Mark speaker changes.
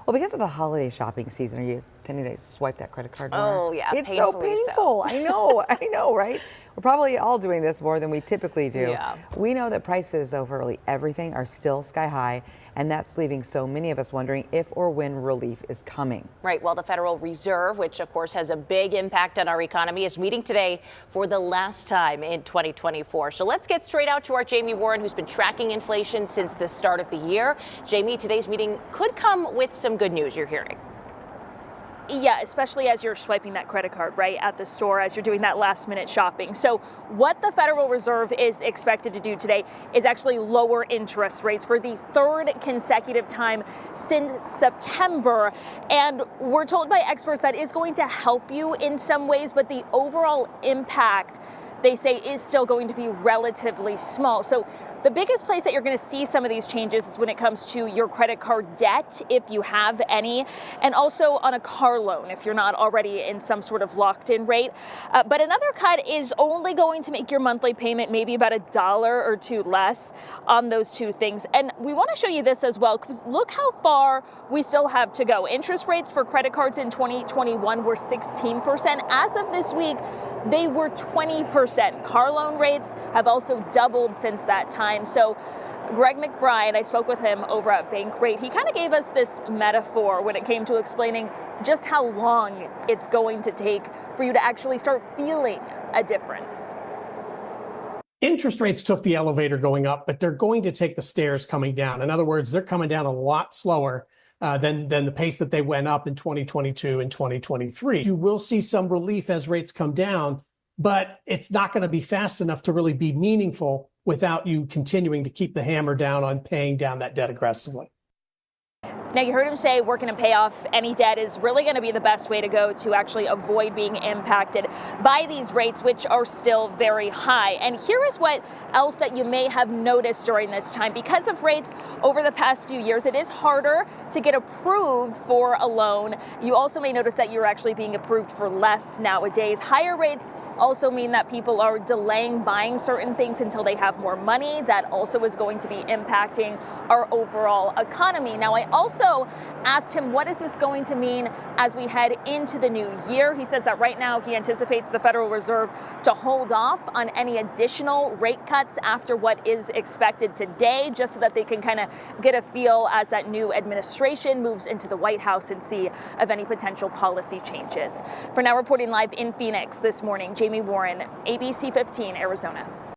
Speaker 1: Well, because of the holiday shopping season, are you tending to swipe that credit card more?
Speaker 2: Oh, yeah,
Speaker 1: It's so
Speaker 2: painfully
Speaker 1: painful.
Speaker 2: so.
Speaker 1: I know, I know, right? We're probably all doing this more than we typically do.
Speaker 2: Yeah.
Speaker 1: We know that prices of really everything are still sky high, and that's leaving so many of us wondering if or when relief is coming.
Speaker 2: Right. Well, the Federal Reserve, which of course has a big impact on our economy, is meeting today for the last time in 2024. So let's get straight out to our Jamie Warren, who's been tracking inflation since the start of the year. Jamie, today's meeting could come with some good news, you're hearing.
Speaker 3: Yeah, especially as you're swiping that credit card, right, at the store, as you're doing that last minute shopping. So what the Federal Reserve is expected to do today is actually lower interest rates for the third consecutive time since September. And we're told by experts that is going to help you in some ways, but the overall impact, they say, is still going to be relatively small. So the biggest place that you're going to see some of these changes is when it comes to your credit card debt, if you have any, and also on a car loan if you're not already in some sort of locked-in rate. But another cut is only going to make your monthly payment maybe about $1 or $2 less on those two things. And we want to show you this as well, because look how far we still have to go. Interest rates for credit cards in 2021 were 16%. As of this week, they were 20%. Car loan rates have also doubled since that time. So Greg McBride, I spoke with him over at Bankrate. He kind of gave us this metaphor when it came to explaining just how long it's going to take for you to actually start feeling a difference.
Speaker 4: Interest rates took the elevator going up, but they're going to take the stairs coming down. In other words, they're coming down a lot slower than the pace that they went up in 2022 and 2023. You will see some relief as rates come down, but it's not going to be fast enough to really be meaningful without you continuing to keep the hammer down on paying down that debt aggressively.
Speaker 3: Now, you heard him say working to pay off any debt is really going to be the best way to go to actually avoid being impacted by these rates, which are still very high. And here is what else that you may have noticed during this time. Because of rates over the past few years, it is harder to get approved for a loan. You also may notice that you're actually being approved for less nowadays. Higher rates also mean that people are delaying buying certain things until they have more money. That also is going to be impacting our overall economy. Now, I also asked him, what is this going to mean as we head into the new year? He says that right now he anticipates the Federal Reserve to hold off on any additional rate cuts after what is expected today, just so that they can kind of get a feel as that new administration moves into the White House and see of any potential policy changes. For now, reporting live in Phoenix this morning, Jamie Warren, ABC 15, Arizona.